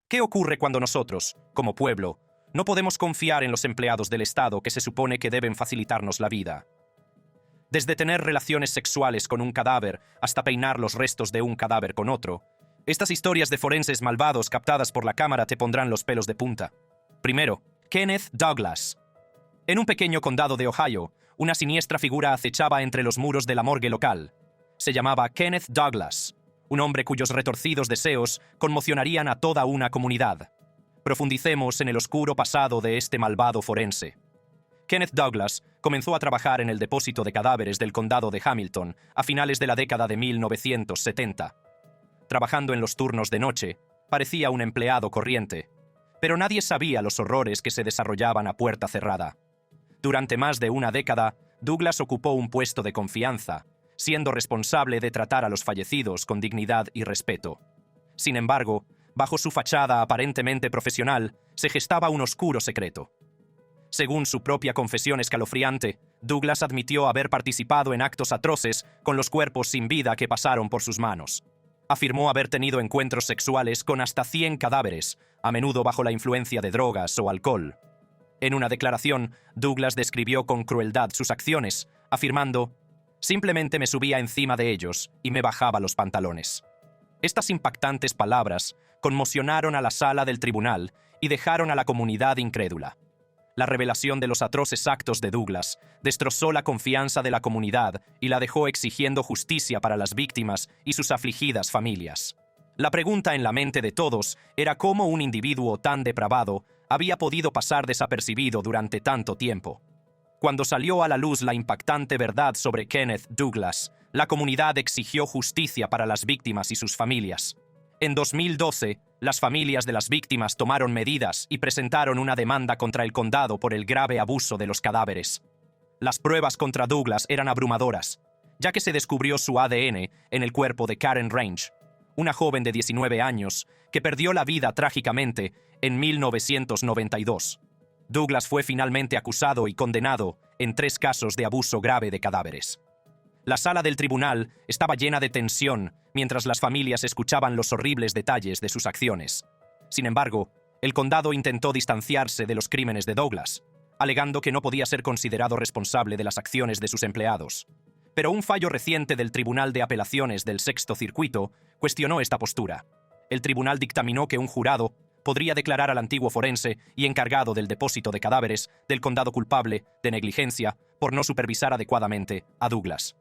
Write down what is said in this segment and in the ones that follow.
¿Qué ocurre cuando nosotros, como pueblo, no podemos confiar en los empleados del Estado que se supone que deben facilitarnos la vida? Desde tener relaciones sexuales con un cadáver hasta peinar los restos de un cadáver con otro, estas historias de forenses malvados captadas por la cámara te pondrán los pelos de punta. Primero, Kenneth Douglas. En un pequeño condado de Ohio, una siniestra figura acechaba entre los muros de la morgue local. Se llamaba Kenneth Douglas, un hombre cuyos retorcidos deseos conmocionarían a toda una comunidad. Profundicemos en el oscuro pasado de este malvado forense. Kenneth Douglas comenzó a trabajar en el depósito de cadáveres del condado de Hamilton a finales de la década de 1970. Trabajando en los turnos de noche, parecía un empleado corriente, pero nadie sabía los horrores que se desarrollaban a puerta cerrada. Durante más de una década, Douglas ocupó un puesto de confianza, siendo responsable de tratar a los fallecidos con dignidad y respeto. Sin embargo, bajo su fachada aparentemente profesional, se gestaba un oscuro secreto. Según su propia confesión escalofriante, Douglas admitió haber participado en actos atroces con los cuerpos sin vida que pasaron por sus manos. Afirmó haber tenido encuentros sexuales con hasta 100 cadáveres, a menudo bajo la influencia de drogas o alcohol. En una declaración, Douglas describió con crueldad sus acciones, afirmando: «Simplemente me subía encima de ellos y me bajaba los pantalones». Estas impactantes palabras conmocionaron a la sala del tribunal y dejaron a la comunidad incrédula. La revelación de los atroces actos de Douglas destrozó la confianza de la comunidad y la dejó exigiendo justicia para las víctimas y sus afligidas familias. La pregunta en la mente de todos era cómo un individuo tan depravado había podido pasar desapercibido durante tanto tiempo. Cuando salió a la luz la impactante verdad sobre Kenneth Douglas, la comunidad exigió justicia para las víctimas y sus familias. En 2012, las familias de las víctimas tomaron medidas y presentaron una demanda contra el condado por el grave abuso de los cadáveres. Las pruebas contra Douglas eran abrumadoras, ya que se descubrió su ADN en el cuerpo de Karen Range, una joven de 19 años que perdió la vida trágicamente en 1992. Douglas fue finalmente acusado y condenado en 3 casos de abuso grave de cadáveres. La sala del tribunal estaba llena de tensión mientras las familias escuchaban los horribles detalles de sus acciones. Sin embargo, el condado intentó distanciarse de los crímenes de Douglas, alegando que no podía ser considerado responsable de las acciones de sus empleados. Pero un fallo reciente del Tribunal de Apelaciones del Sexto Circuito cuestionó esta postura. El tribunal dictaminó que un jurado podría declarar al antiguo forense y encargado del depósito de cadáveres del condado culpable de negligencia por no supervisar adecuadamente a Douglas.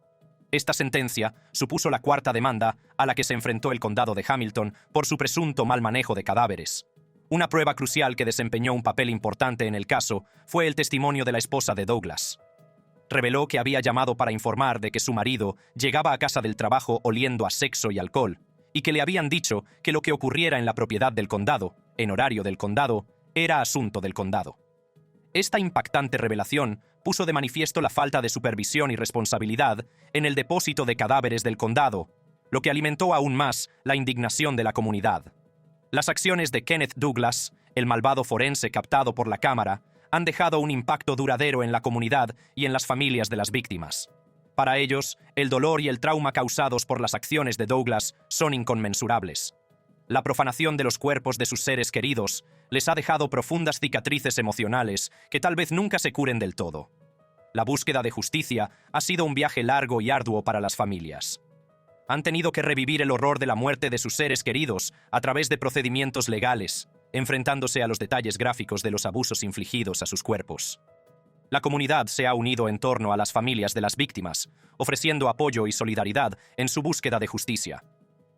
Esta sentencia supuso la 4ª demanda a la que se enfrentó el condado de Hamilton por su presunto mal manejo de cadáveres. Una prueba crucial que desempeñó un papel importante en el caso fue el testimonio de la esposa de Douglas. Reveló que había llamado para informar de que su marido llegaba a casa del trabajo oliendo a sexo y alcohol, y que le habían dicho que lo que ocurriera en la propiedad del condado, en horario del condado, era asunto del condado. Esta impactante revelación puso de manifiesto la falta de supervisión y responsabilidad en el depósito de cadáveres del condado, lo que alimentó aún más la indignación de la comunidad. Las acciones de Kenneth Douglas, el malvado forense captado por la cámara, han dejado un impacto duradero en la comunidad y en las familias de las víctimas. Para ellos, el dolor y el trauma causados por las acciones de Douglas son inconmensurables. La profanación de los cuerpos de sus seres queridos les ha dejado profundas cicatrices emocionales que tal vez nunca se curen del todo. La búsqueda de justicia ha sido un viaje largo y arduo para las familias. Han tenido que revivir el horror de la muerte de sus seres queridos a través de procedimientos legales, enfrentándose a los detalles gráficos de los abusos infligidos a sus cuerpos. La comunidad se ha unido en torno a las familias de las víctimas, ofreciendo apoyo y solidaridad en su búsqueda de justicia.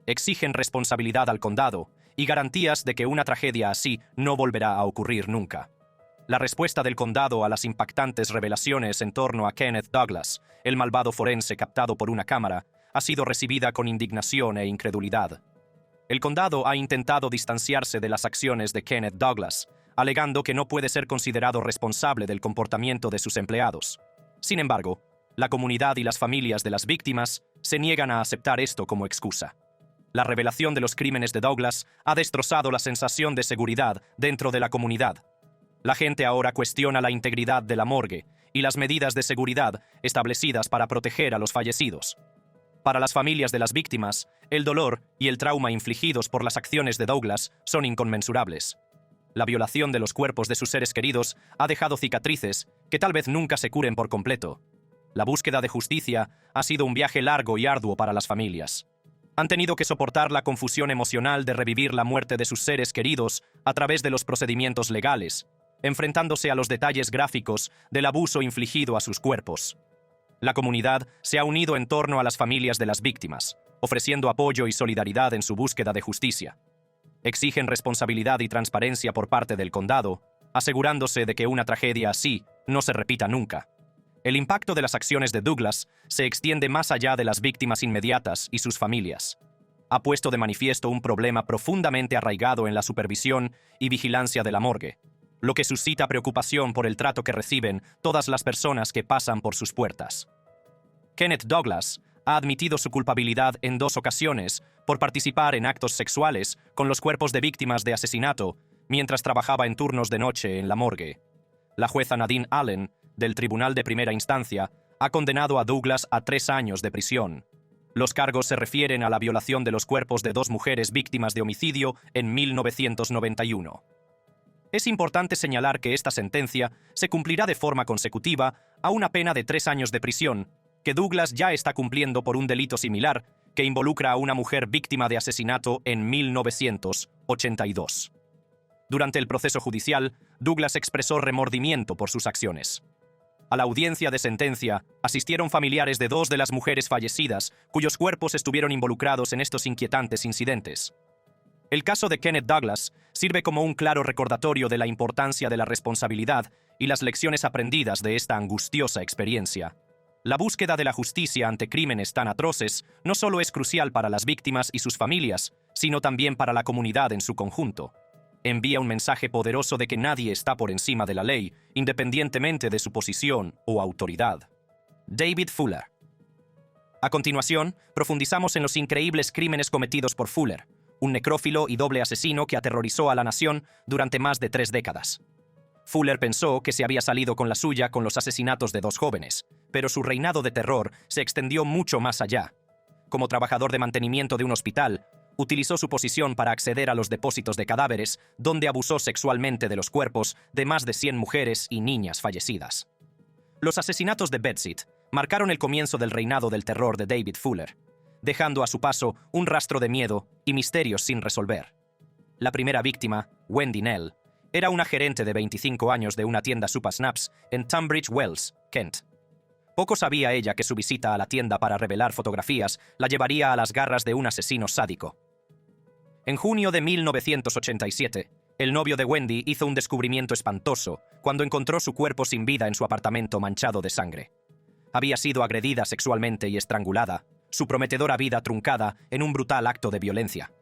Exigen responsabilidad al condado y garantías de que una tragedia así no volverá a ocurrir nunca. La respuesta del condado a las impactantes revelaciones en torno a Kenneth Douglas, el malvado forense captado por una cámara, ha sido recibida con indignación e incredulidad. El condado ha intentado distanciarse de las acciones de Kenneth Douglas, alegando que no puede ser considerado responsable del comportamiento de sus empleados. Sin embargo, la comunidad y las familias de las víctimas se niegan a aceptar esto como excusa. La revelación de los crímenes de Douglas ha destrozado la sensación de seguridad dentro de la comunidad. La gente ahora cuestiona la integridad de la morgue y las medidas de seguridad establecidas para proteger a los fallecidos. Para las familias de las víctimas, el dolor y el trauma infligidos por las acciones de Douglas son inconmensurables. La violación de los cuerpos de sus seres queridos ha dejado cicatrices que tal vez nunca se curen por completo. La búsqueda de justicia ha sido un viaje largo y arduo para las familias. Han tenido que soportar la confusión emocional de revivir la muerte de sus seres queridos a través de los procedimientos legales, enfrentándose a los detalles gráficos del abuso infligido a sus cuerpos. La comunidad se ha unido en torno a las familias de las víctimas, ofreciendo apoyo y solidaridad en su búsqueda de justicia. Exigen responsabilidad y transparencia por parte del condado, asegurándose de que una tragedia así no se repita nunca. El impacto de las acciones de Douglas se extiende más allá de las víctimas inmediatas y sus familias. Ha puesto de manifiesto un problema profundamente arraigado en la supervisión y vigilancia de la morgue, lo que suscita preocupación por el trato que reciben todas las personas que pasan por sus puertas. Kenneth Douglas ha admitido su culpabilidad en 2 ocasiones por participar en actos sexuales con los cuerpos de víctimas de asesinato mientras trabajaba en turnos de noche en la morgue. La jueza Nadine Allen, del Tribunal de Primera Instancia, ha condenado a Douglas a 3 años de prisión. Los cargos se refieren a la violación de los cuerpos de 2 mujeres víctimas de homicidio en 1991. Es importante señalar que esta sentencia se cumplirá de forma consecutiva a una pena de 3 años de prisión, que Douglas ya está cumpliendo por un delito similar que involucra a una mujer víctima de asesinato en 1982. Durante el proceso judicial, Douglas expresó remordimiento por sus acciones. A la audiencia de sentencia asistieron familiares de 2 de las mujeres fallecidas, cuyos cuerpos estuvieron involucrados en estos inquietantes incidentes. El caso de Kenneth Douglas sirve como un claro recordatorio de la importancia de la responsabilidad y las lecciones aprendidas de esta angustiosa experiencia. La búsqueda de la justicia ante crímenes tan atroces no solo es crucial para las víctimas y sus familias, sino también para la comunidad en su conjunto. Envía un mensaje poderoso de que nadie está por encima de la ley, independientemente de su posición o autoridad. David Fuller. A continuación, profundizamos en los increíbles crímenes cometidos por Fuller, un necrófilo y doble asesino que aterrorizó a la nación durante más de 3 décadas. Fuller pensó que se había salido con la suya con los asesinatos de 2 jóvenes, pero su reinado de terror se extendió mucho más allá. Como trabajador de mantenimiento de un hospital, utilizó su posición para acceder a los depósitos de cadáveres, donde abusó sexualmente de los cuerpos de más de 100 mujeres y niñas fallecidas. Los asesinatos de Betsit marcaron el comienzo del reinado del terror de David Fuller, dejando a su paso un rastro de miedo y misterios sin resolver. La primera víctima, Wendy Nell, era una gerente de 25 años de una tienda Super Snaps en Tunbridge Wells, Kent. Poco sabía ella que su visita a la tienda para revelar fotografías la llevaría a las garras de un asesino sádico. En junio de 1987, el novio de Wendy hizo un descubrimiento espantoso cuando encontró su cuerpo sin vida en su apartamento manchado de sangre. Había sido agredida sexualmente y estrangulada, su prometedora vida truncada en un brutal acto de violencia.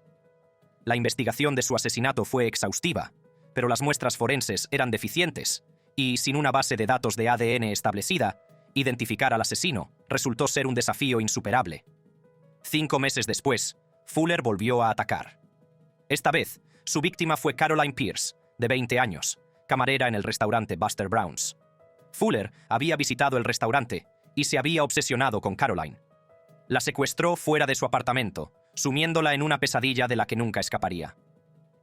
La investigación de su asesinato fue exhaustiva, pero las muestras forenses eran deficientes y, sin una base de datos de ADN establecida, identificar al asesino resultó ser un desafío insuperable. 5 meses después, Fuller volvió a atacar. Esta vez, su víctima fue Caroline Pierce, de 20 años, camarera en el restaurante Buster Brown's. Fuller había visitado el restaurante y se había obsesionado con Caroline. La secuestró fuera de su apartamento, sumiéndola en una pesadilla de la que nunca escaparía.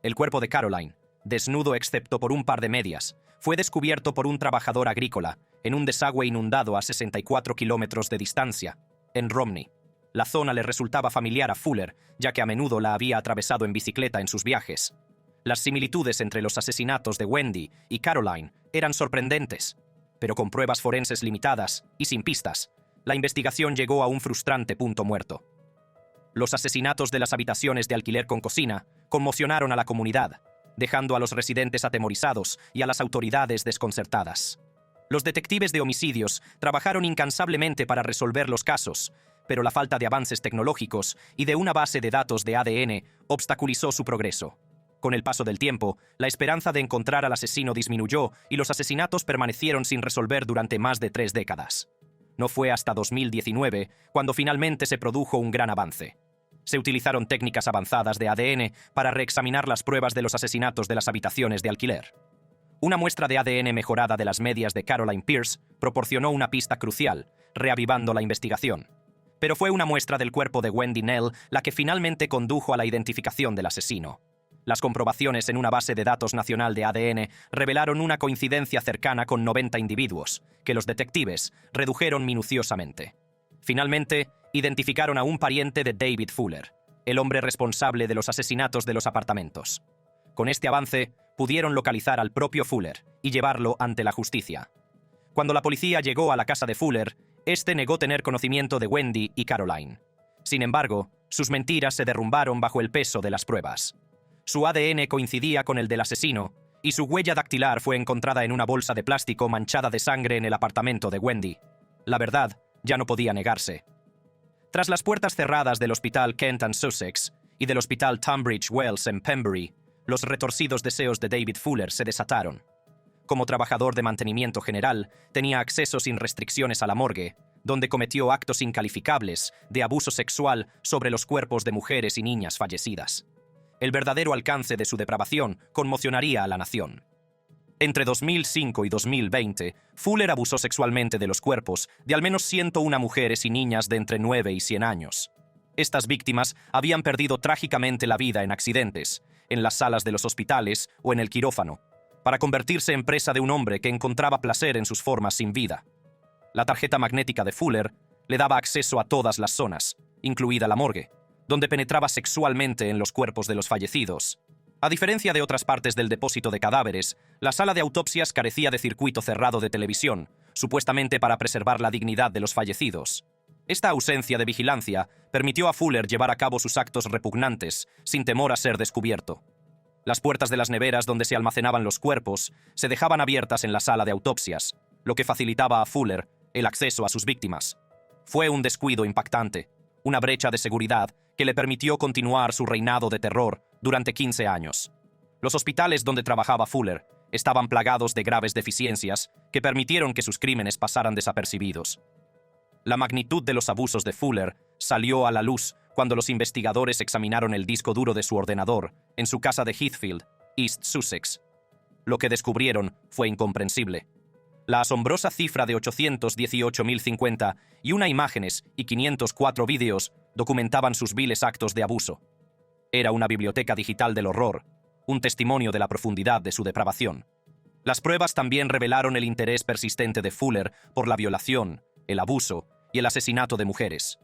El cuerpo de Caroline, desnudo excepto por un par de medias, fue descubierto por un trabajador agrícola en un desagüe inundado a 64 kilómetros de distancia, en Romney. La zona le resultaba familiar a Fuller, ya que a menudo la había atravesado en bicicleta en sus viajes. Las similitudes entre los asesinatos de Wendy y Caroline eran sorprendentes, pero con pruebas forenses limitadas y sin pistas, la investigación llegó a un frustrante punto muerto. Los asesinatos de las habitaciones de alquiler con cocina conmocionaron a la comunidad, dejando a los residentes atemorizados y a las autoridades desconcertadas. Los detectives de homicidios trabajaron incansablemente para resolver los casos, pero la falta de avances tecnológicos y de una base de datos de ADN obstaculizó su progreso. Con el paso del tiempo, la esperanza de encontrar al asesino disminuyó y los asesinatos permanecieron sin resolver durante más de 3 décadas. No fue hasta 2019 cuando finalmente se produjo un gran avance. Se utilizaron técnicas avanzadas de ADN para reexaminar las pruebas de los asesinatos de las habitaciones de alquiler. Una muestra de ADN mejorada de las medias de Caroline Pierce proporcionó una pista crucial, reavivando la investigación. pero fue una muestra del cuerpo de Wendy Knell la que finalmente condujo a la identificación del asesino. Las comprobaciones en una base de datos nacional de ADN revelaron una coincidencia cercana con 90 individuos, que los detectives redujeron minuciosamente. Finalmente, identificaron a un pariente de David Fuller, el hombre responsable de los asesinatos de los apartamentos. Con este avance, pudieron localizar al propio Fuller y llevarlo ante la justicia. Cuando la policía llegó a la casa de Fuller, este negó tener conocimiento de Wendy y Caroline. Sin embargo, sus mentiras se derrumbaron bajo el peso de las pruebas. Su ADN coincidía con el del asesino, y su huella dactilar fue encontrada en una bolsa de plástico manchada de sangre en el apartamento de Wendy. La verdad ya no podía negarse. Tras las puertas cerradas del Hospital Kent and Sussex y del Hospital Tunbridge Wells en Pembury, los retorcidos deseos de David Fuller se desataron. Como trabajador de mantenimiento general, tenía acceso sin restricciones a la morgue, donde cometió actos incalificables de abuso sexual sobre los cuerpos de mujeres y niñas fallecidas. El verdadero alcance de su depravación conmocionaría a la nación. Entre 2005 y 2020, Fuller abusó sexualmente de los cuerpos de al menos 101 mujeres y niñas de entre 9 y 100 años. Estas víctimas habían perdido trágicamente la vida en accidentes, en las salas de los hospitales o en el quirófano, para convertirse en presa de un hombre que encontraba placer en sus formas sin vida. La tarjeta magnética de Fuller le daba acceso a todas las zonas, incluida la morgue, donde penetraba sexualmente en los cuerpos de los fallecidos. A diferencia de otras partes del depósito de cadáveres, la sala de autopsias carecía de circuito cerrado de televisión, supuestamente para preservar la dignidad de los fallecidos. Esta ausencia de vigilancia permitió a Fuller llevar a cabo sus actos repugnantes, sin temor a ser descubierto. Las puertas de las neveras donde se almacenaban los cuerpos se dejaban abiertas en la sala de autopsias, lo que facilitaba a Fuller el acceso a sus víctimas. Fue un descuido impactante, una brecha de seguridad que le permitió continuar su reinado de terror durante 15 años. Los hospitales donde trabajaba Fuller estaban plagados de graves deficiencias que permitieron que sus crímenes pasaran desapercibidos. La magnitud de los abusos de Fuller salió a la luz cuando los investigadores examinaron el disco duro de su ordenador en su casa de Heathfield, East Sussex. Lo que descubrieron fue incomprensible. La asombrosa cifra de 818.050 y una imágenes y 504 vídeos documentaban sus viles actos de abuso. Era una biblioteca digital del horror, un testimonio de la profundidad de su depravación. Las pruebas también revelaron el interés persistente de Fuller por la violación, el abuso y el asesinato de mujeres.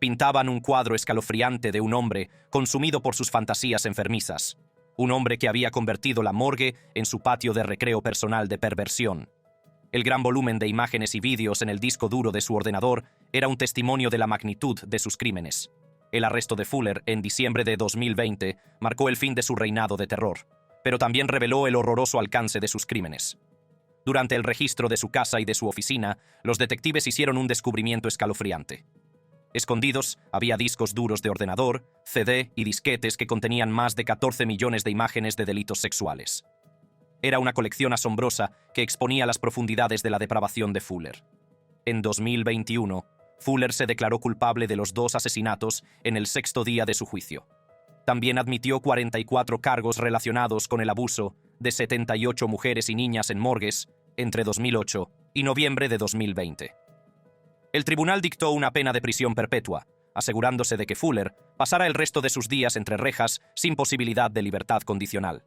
Pintaban un cuadro escalofriante de un hombre consumido por sus fantasías enfermizas, un hombre que había convertido la morgue en su patio de recreo personal de perversión. El gran volumen de imágenes y vídeos en el disco duro de su ordenador era un testimonio de la magnitud de sus crímenes. El arresto de Fuller en diciembre de 2020 marcó el fin de su reinado de terror, pero también reveló el horroroso alcance de sus crímenes. Durante el registro de su casa y de su oficina, los detectives hicieron un descubrimiento escalofriante. Escondidos había discos duros de ordenador, CD y disquetes que contenían más de 14 millones de imágenes de delitos sexuales. Era una colección asombrosa que exponía las profundidades de la depravación de Fuller. En 2021, Fuller se declaró culpable de los 2 asesinatos en el 6º día de su juicio. También admitió 44 cargos relacionados con el abuso de 78 mujeres y niñas en morgues entre 2008 y noviembre de 2020. El tribunal dictó una pena de prisión perpetua, asegurándose de que Fuller pasara el resto de sus días entre rejas sin posibilidad de libertad condicional.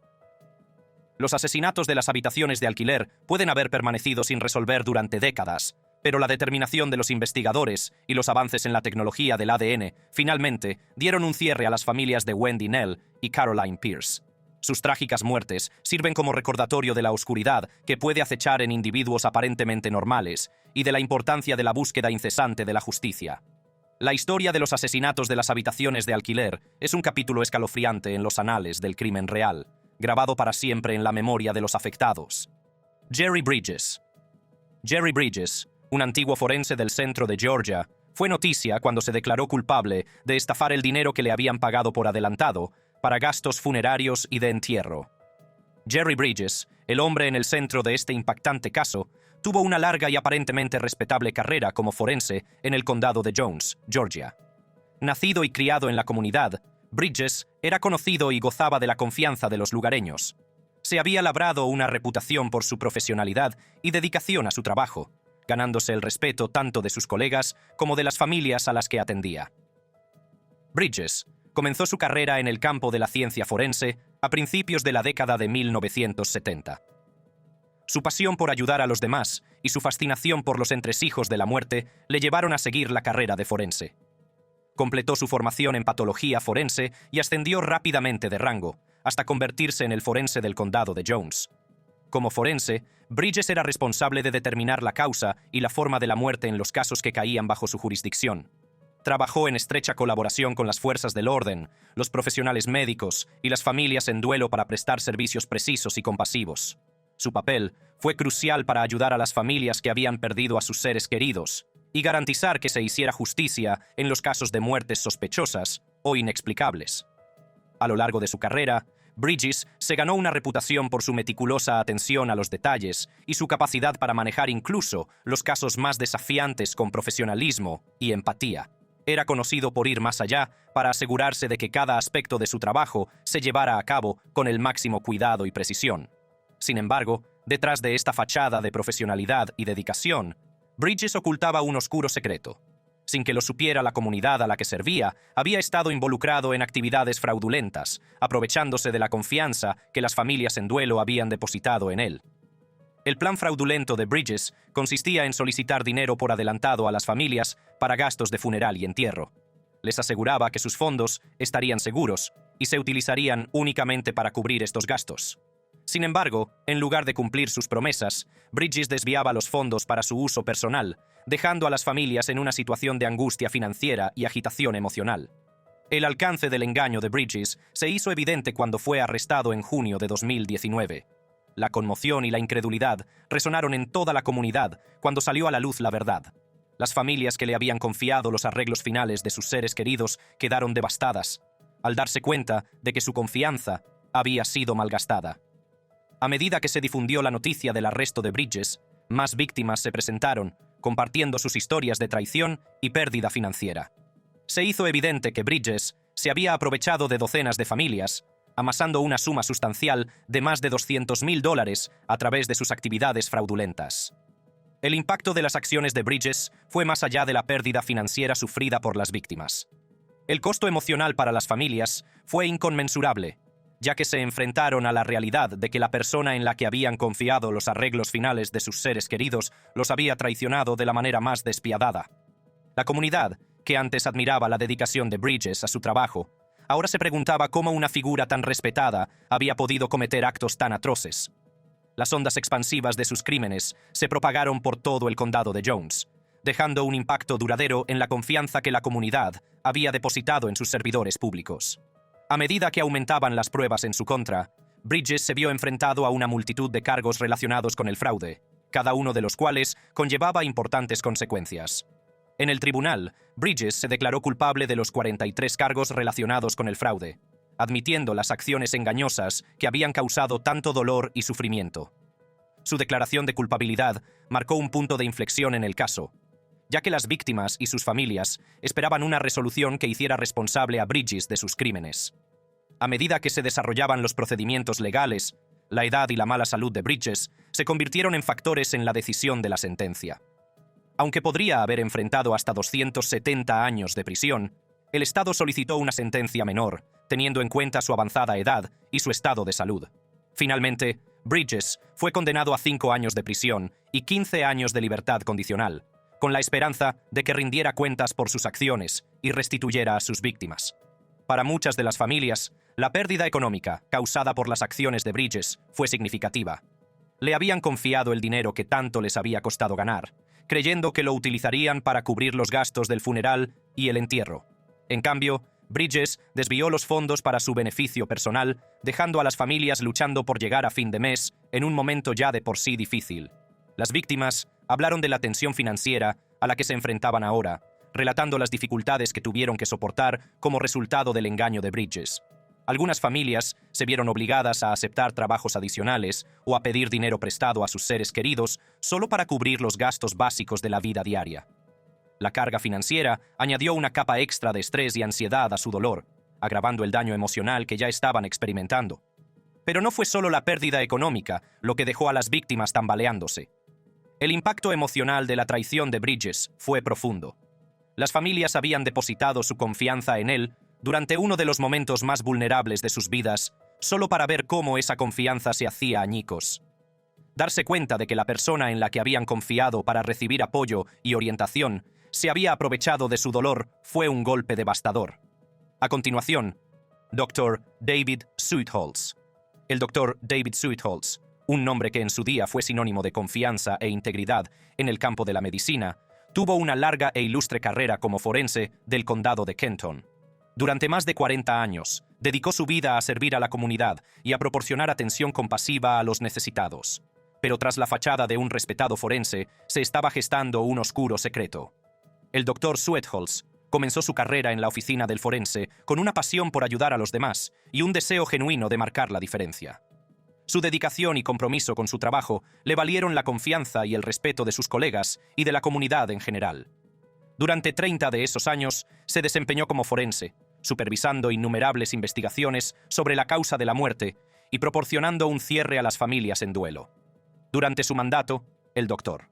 Los asesinatos de las habitaciones de alquiler pueden haber permanecido sin resolver durante décadas, pero la determinación de los investigadores y los avances en la tecnología del ADN finalmente dieron un cierre a las familias de Wendy Knell y Caroline Pierce. Sus trágicas muertes sirven como recordatorio de la oscuridad que puede acechar en individuos aparentemente normales y de la importancia de la búsqueda incesante de la justicia. La historia de los asesinatos de las habitaciones de alquiler es un capítulo escalofriante en los anales del crimen real, grabado para siempre en la memoria de los afectados. Jerry Bridges. Jerry Bridges, un antiguo forense del centro de Georgia, fue noticia cuando se declaró culpable de estafar el dinero que le habían pagado por adelantado para gastos funerarios y de entierro. Jerry Bridges, el hombre en el centro de este impactante caso, tuvo una larga y aparentemente respetable carrera como forense en el condado de Jones, Georgia. Nacido y criado en la comunidad, Bridges era conocido y gozaba de la confianza de los lugareños. Se había labrado una reputación por su profesionalidad y dedicación a su trabajo, ganándose el respeto tanto de sus colegas como de las familias a las que atendía. Bridges comenzó su carrera en el campo de la ciencia forense a principios de la década de 1970. Su pasión por ayudar a los demás y su fascinación por los entresijos de la muerte le llevaron a seguir la carrera de forense. Completó su formación en patología forense y ascendió rápidamente de rango, hasta convertirse en el forense del condado de Jones. Como forense, Bridges era responsable de determinar la causa y la forma de la muerte en los casos que caían bajo su jurisdicción. Trabajó en estrecha colaboración con las fuerzas del orden, los profesionales médicos y las familias en duelo para prestar servicios precisos y compasivos. Su papel fue crucial para ayudar a las familias que habían perdido a sus seres queridos y garantizar que se hiciera justicia en los casos de muertes sospechosas o inexplicables. A lo largo de su carrera, Bridges se ganó una reputación por su meticulosa atención a los detalles y su capacidad para manejar incluso los casos más desafiantes con profesionalismo y empatía. Era conocido por ir más allá para asegurarse de que cada aspecto de su trabajo se llevara a cabo con el máximo cuidado y precisión. Sin embargo, detrás de esta fachada de profesionalidad y dedicación, Bridges ocultaba un oscuro secreto. Sin que lo supiera la comunidad a la que servía, había estado involucrado en actividades fraudulentas, aprovechándose de la confianza que las familias en duelo habían depositado en él. El plan fraudulento de Bridges consistía en solicitar dinero por adelantado a las familias para gastos de funeral y entierro. Les aseguraba que sus fondos estarían seguros y se utilizarían únicamente para cubrir estos gastos. Sin embargo, en lugar de cumplir sus promesas, Bridges desviaba los fondos para su uso personal, dejando a las familias en una situación de angustia financiera y agitación emocional. El alcance del engaño de Bridges se hizo evidente cuando fue arrestado en junio de 2019. La conmoción y la incredulidad resonaron en toda la comunidad cuando salió a la luz la verdad. Las familias que le habían confiado los arreglos finales de sus seres queridos quedaron devastadas, al darse cuenta de que su confianza había sido malgastada. A medida que se difundió la noticia del arresto de Bridges, más víctimas se presentaron, compartiendo sus historias de traición y pérdida financiera. Se hizo evidente que Bridges se había aprovechado de docenas de familias, amasando una suma sustancial de más de $200,000 a través de sus actividades fraudulentas. El impacto de las acciones de Bridges fue más allá de la pérdida financiera sufrida por las víctimas. El costo emocional para las familias fue inconmensurable, ya que se enfrentaron a la realidad de que la persona en la que habían confiado los arreglos finales de sus seres queridos los había traicionado de la manera más despiadada. La comunidad, que antes admiraba la dedicación de Bridges a su trabajo, ahora se preguntaba cómo una figura tan respetada había podido cometer actos tan atroces. Las ondas expansivas de sus crímenes se propagaron por todo el condado de Jones, dejando un impacto duradero en la confianza que la comunidad había depositado en sus servidores públicos. A medida que aumentaban las pruebas en su contra, Bridges se vio enfrentado a una multitud de cargos relacionados con el fraude, cada uno de los cuales conllevaba importantes consecuencias. En el tribunal, Bridges se declaró culpable de los 43 cargos relacionados con el fraude, admitiendo las acciones engañosas que habían causado tanto dolor y sufrimiento. Su declaración de culpabilidad marcó un punto de inflexión en el caso, ya que las víctimas y sus familias esperaban una resolución que hiciera responsable a Bridges de sus crímenes. A medida que se desarrollaban los procedimientos legales, la edad y la mala salud de Bridges se convirtieron en factores en la decisión de la sentencia. Aunque podría haber enfrentado hasta 270 años de prisión, el Estado solicitó una sentencia menor, teniendo en cuenta su avanzada edad y su estado de salud. Finalmente, Bridges fue condenado a 5 años de prisión y 15 años de libertad condicional, con la esperanza de que rindiera cuentas por sus acciones y restituyera a sus víctimas. Para muchas de las familias, la pérdida económica causada por las acciones de Bridges fue significativa. Le habían confiado el dinero que tanto les había costado ganar, creyendo que lo utilizarían para cubrir los gastos del funeral y el entierro. En cambio, Bridges desvió los fondos para su beneficio personal, dejando a las familias luchando por llegar a fin de mes en un momento ya de por sí difícil. Las víctimas hablaron de la tensión financiera a la que se enfrentaban ahora, relatando las dificultades que tuvieron que soportar como resultado del engaño de Bridges. Algunas familias se vieron obligadas a aceptar trabajos adicionales o a pedir dinero prestado a sus seres queridos solo para cubrir los gastos básicos de la vida diaria. La carga financiera añadió una capa extra de estrés y ansiedad a su dolor, agravando el daño emocional que ya estaban experimentando. Pero no fue solo la pérdida económica lo que dejó a las víctimas tambaleándose. El impacto emocional de la traición de Bridges fue profundo. Las familias habían depositado su confianza en él durante uno de los momentos más vulnerables de sus vidas, solo para ver cómo esa confianza se hacía añicos. Darse cuenta de que la persona en la que habían confiado para recibir apoyo y orientación se había aprovechado de su dolor fue un golpe devastador. A continuación, Dr. David Zuidholz. El Dr. David Zuidholz, un nombre que en su día fue sinónimo de confianza e integridad en el campo de la medicina, tuvo una larga e ilustre carrera como forense del condado de Kenton. Durante más de 40 años, dedicó su vida a servir a la comunidad y a proporcionar atención compasiva a los necesitados. Pero tras la fachada de un respetado forense, se estaba gestando un oscuro secreto. El Dr. Zuidholz comenzó su carrera en la oficina del forense con una pasión por ayudar a los demás y un deseo genuino de marcar la diferencia. Su dedicación y compromiso con su trabajo le valieron la confianza y el respeto de sus colegas y de la comunidad en general. Durante 30 de esos años se desempeñó como forense, supervisando innumerables investigaciones sobre la causa de la muerte y proporcionando un cierre a las familias en duelo. Durante su mandato, el Dr.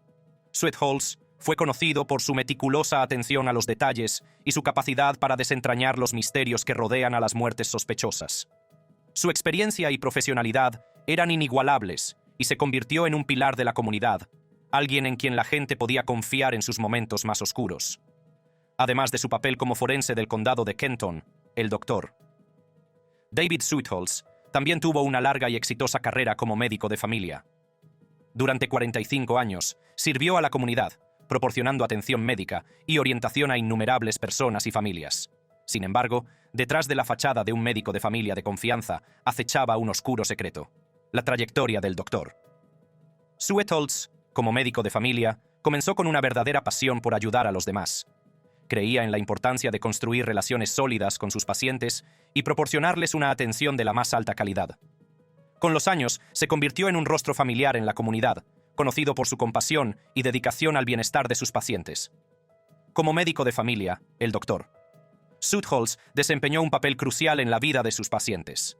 Zuidholz fue conocido por su meticulosa atención a los detalles y su capacidad para desentrañar los misterios que rodean a las muertes sospechosas. Su experiencia y profesionalidad eran inigualables y se convirtió en un pilar de la comunidad, alguien en quien la gente podía confiar en sus momentos más oscuros. Además de su papel como forense del condado de Kenton, el Dr. David Zuidholz también tuvo una larga y exitosa carrera como médico de familia. Durante 45 años, sirvió a la comunidad, proporcionando atención médica y orientación a innumerables personas y familias. Sin embargo, detrás de la fachada de un médico de familia de confianza acechaba un oscuro secreto: la trayectoria del doctor. Zuidholz, como médico de familia, comenzó con una verdadera pasión por ayudar a los demás. Creía en la importancia de construir relaciones sólidas con sus pacientes y proporcionarles una atención de la más alta calidad. Con los años, se convirtió en un rostro familiar en la comunidad, conocido por su compasión y dedicación al bienestar de sus pacientes. Como médico de familia, el Dr. Zuidholz desempeñó un papel crucial en la vida de sus pacientes.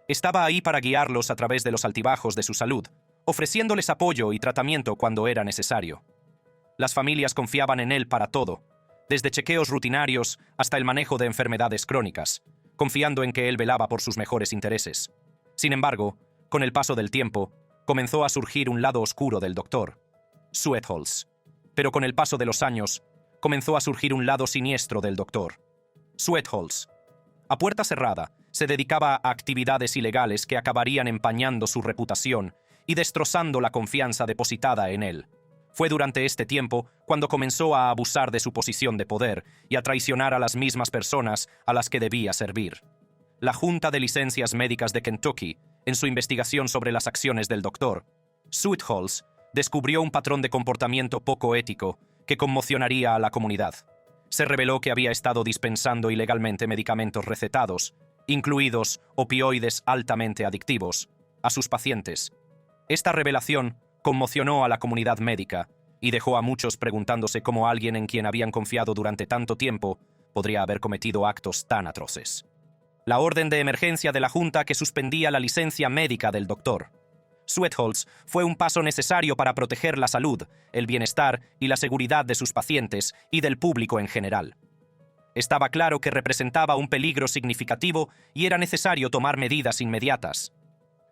Estaba ahí para guiarlos a través de los altibajos de su salud, ofreciéndoles apoyo y tratamiento cuando era necesario. Las familias confiaban en él para todo, desde chequeos rutinarios hasta el manejo de enfermedades crónicas, confiando en que él velaba por sus mejores intereses. Sin embargo, con el paso del tiempo, comenzó a surgir un lado oscuro del Dr. Zuidholz. Pero con el paso de los años, comenzó a surgir un lado siniestro del Dr. Zuidholz. A puerta cerrada, se dedicaba a actividades ilegales que acabarían empañando su reputación y destrozando la confianza depositada en él. Fue durante este tiempo cuando comenzó a abusar de su posición de poder y a traicionar a las mismas personas a las que debía servir. La Junta de Licencias Médicas de Kentucky, en su investigación sobre las acciones del Dr. Zuidholz, descubrió un patrón de comportamiento poco ético que conmocionaría a la comunidad. Se reveló que había estado dispensando ilegalmente medicamentos recetados, incluidos opioides altamente adictivos, a sus pacientes. Esta revelación conmocionó a la comunidad médica y dejó a muchos preguntándose cómo alguien en quien habían confiado durante tanto tiempo podría haber cometido actos tan atroces. La orden de emergencia de la Junta que suspendía la licencia médica del Dr. Zuidholz fue un paso necesario para proteger la salud, el bienestar y la seguridad de sus pacientes y del público en general. Estaba claro que representaba un peligro significativo y era necesario tomar medidas inmediatas.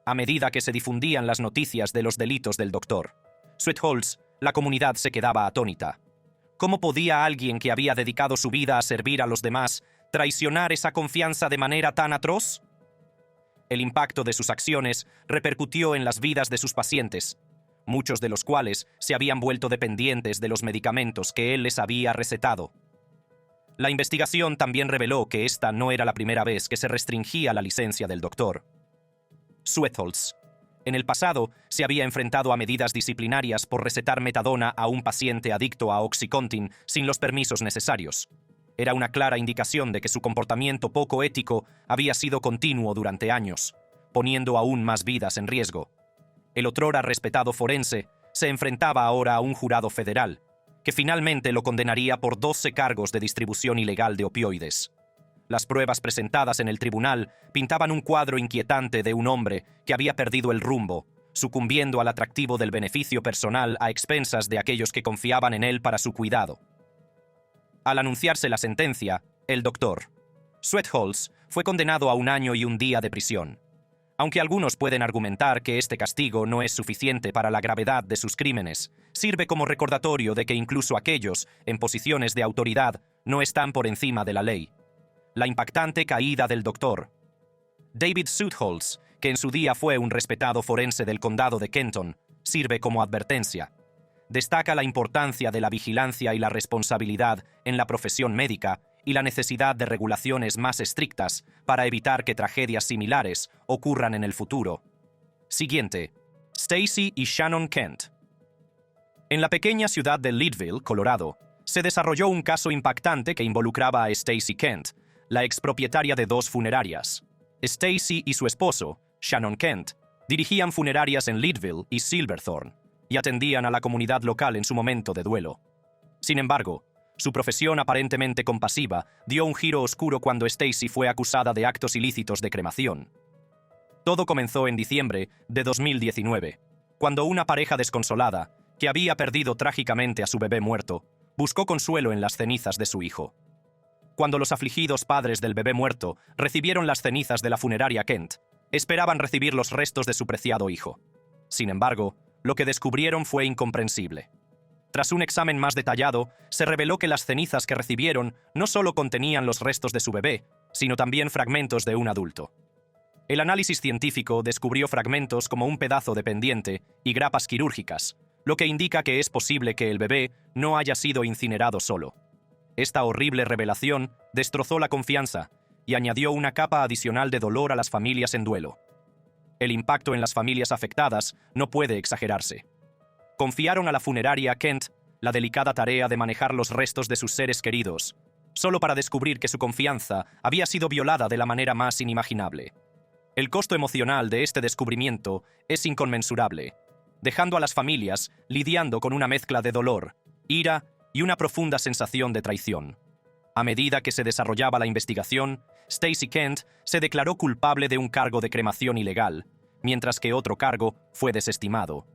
A medida que se difundían las noticias de los delitos del Dr. Zuidholz, la comunidad se quedaba atónita. ¿Cómo podía alguien que había dedicado su vida a servir a los demás traicionar esa confianza de manera tan atroz? El impacto de sus acciones repercutió en las vidas de sus pacientes, muchos de los cuales se habían vuelto dependientes de los medicamentos que él les había recetado. La investigación también reveló que esta no era la primera vez que se restringía la licencia del Dr. Zuidholz. En el pasado, se había enfrentado a medidas disciplinarias por recetar metadona a un paciente adicto a Oxycontin sin los permisos necesarios. Era una clara indicación de que su comportamiento poco ético había sido continuo durante años, poniendo aún más vidas en riesgo. El otrora respetado forense se enfrentaba ahora a un jurado federal, que finalmente lo condenaría por 12 cargos de distribución ilegal de opioides. Las pruebas presentadas en el tribunal pintaban un cuadro inquietante de un hombre que había perdido el rumbo, sucumbiendo al atractivo del beneficio personal a expensas de aquellos que confiaban en él para su cuidado. Al anunciarse la sentencia, el Dr. Sweatholz fue condenado a 1 año y 1 día de prisión. Aunque algunos pueden argumentar que este castigo no es suficiente para la gravedad de sus crímenes, sirve como recordatorio de que incluso aquellos en posiciones de autoridad no están por encima de la ley. La impactante caída del Dr. David Sweatholz, que en su día fue un respetado forense del condado de Kenton, sirve como advertencia. Destaca la importancia de la vigilancia y la responsabilidad en la profesión médica y la necesidad de regulaciones más estrictas para evitar que tragedias similares ocurran en el futuro. Siguiente. Stacy y Shannon Kent. En la pequeña ciudad de Leadville, Colorado, se desarrolló un caso impactante que involucraba a Stacy Kent, la expropietaria de 2 funerarias. Stacy y su esposo, Shannon Kent, dirigían funerarias en Leadville y Silverthorne y atendían a la comunidad local en su momento de duelo. Sin embargo, su profesión aparentemente compasiva dio un giro oscuro cuando Stacy fue acusada de actos ilícitos de cremación. Todo comenzó en diciembre de 2019, cuando una pareja desconsolada, que había perdido trágicamente a su bebé muerto, buscó consuelo en las cenizas de su hijo. Cuando los afligidos padres del bebé muerto recibieron las cenizas de la funeraria Kent, esperaban recibir los restos de su preciado hijo. Sin embargo, lo que descubrieron fue incomprensible. Tras un examen más detallado, se reveló que las cenizas que recibieron no solo contenían los restos de su bebé, sino también fragmentos de un adulto. El análisis científico descubrió fragmentos como un pedazo de pendiente y grapas quirúrgicas, lo que indica que es posible que el bebé no haya sido incinerado solo. Esta horrible revelación destrozó la confianza y añadió una capa adicional de dolor a las familias en duelo. El impacto en las familias afectadas no puede exagerarse. Confiaron a la funeraria Kent la delicada tarea de manejar los restos de sus seres queridos, solo para descubrir que su confianza había sido violada de la manera más inimaginable. El costo emocional de este descubrimiento es inconmensurable, dejando a las familias lidiando con una mezcla de dolor, ira y una profunda sensación de traición. A medida que se desarrollaba la investigación, Stacy Kent se declaró culpable de un cargo de cremación ilegal, mientras que otro cargo fue desestimado.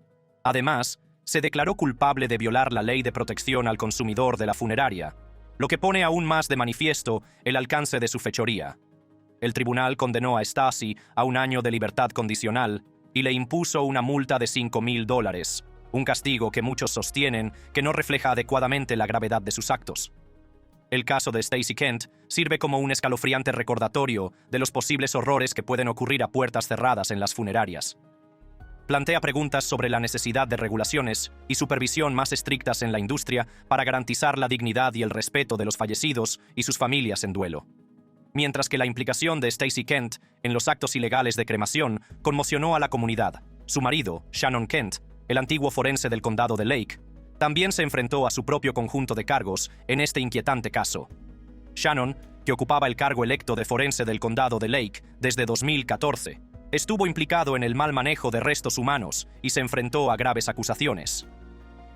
Además, se declaró culpable de violar la ley de protección al consumidor de la funeraria, lo que pone aún más de manifiesto el alcance de su fechoría. El tribunal condenó a Stacy a 1 año de libertad condicional y le impuso una multa de $5,000, un castigo que muchos sostienen que no refleja adecuadamente la gravedad de sus actos. El caso de Stacy Kent sirve como un escalofriante recordatorio de los posibles horrores que pueden ocurrir a puertas cerradas en las funerarias. Plantea preguntas sobre la necesidad de regulaciones y supervisión más estrictas en la industria para garantizar la dignidad y el respeto de los fallecidos y sus familias en duelo. Mientras que la implicación de Stacy Kent en los actos ilegales de cremación conmocionó a la comunidad, su marido, Shannon Kent, el antiguo forense del condado de Lake, también se enfrentó a su propio conjunto de cargos en este inquietante caso. Shannon, que ocupaba el cargo electo de forense del condado de Lake desde 2014, estuvo implicado en el mal manejo de restos humanos y se enfrentó a graves acusaciones.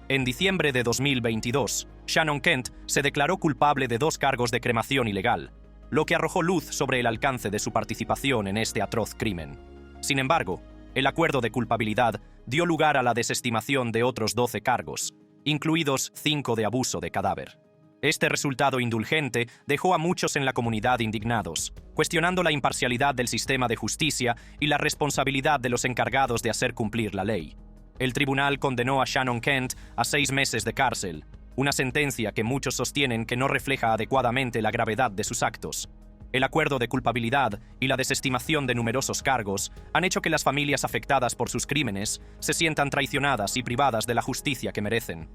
En diciembre de 2022, Shannon Kent se declaró culpable de 2 cargos de cremación ilegal, lo que arrojó luz sobre el alcance de su participación en este atroz crimen. Sin embargo, el acuerdo de culpabilidad dio lugar a la desestimación de otros 12 cargos, incluidos 5 de abuso de cadáver. Este resultado indulgente dejó a muchos en la comunidad indignados, cuestionando la imparcialidad del sistema de justicia y la responsabilidad de los encargados de hacer cumplir la ley. El tribunal condenó a Shannon Kent a 6 meses de cárcel, una sentencia que muchos sostienen que no refleja adecuadamente la gravedad de sus actos. El acuerdo de culpabilidad y la desestimación de numerosos cargos han hecho que las familias afectadas por sus crímenes se sientan traicionadas y privadas de la justicia que merecen.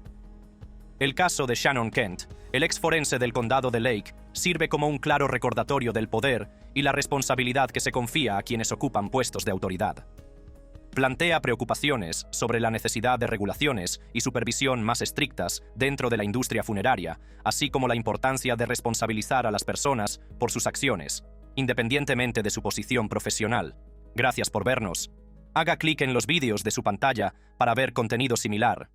El caso de Shannon Kent, el ex forense del condado de Lake, sirve como un claro recordatorio del poder y la responsabilidad que se confía a quienes ocupan puestos de autoridad. Plantea preocupaciones sobre la necesidad de regulaciones y supervisión más estrictas dentro de la industria funeraria, así como la importancia de responsabilizar a las personas por sus acciones, independientemente de su posición profesional. Gracias por vernos. Haga clic en los vídeos de su pantalla para ver contenido similar.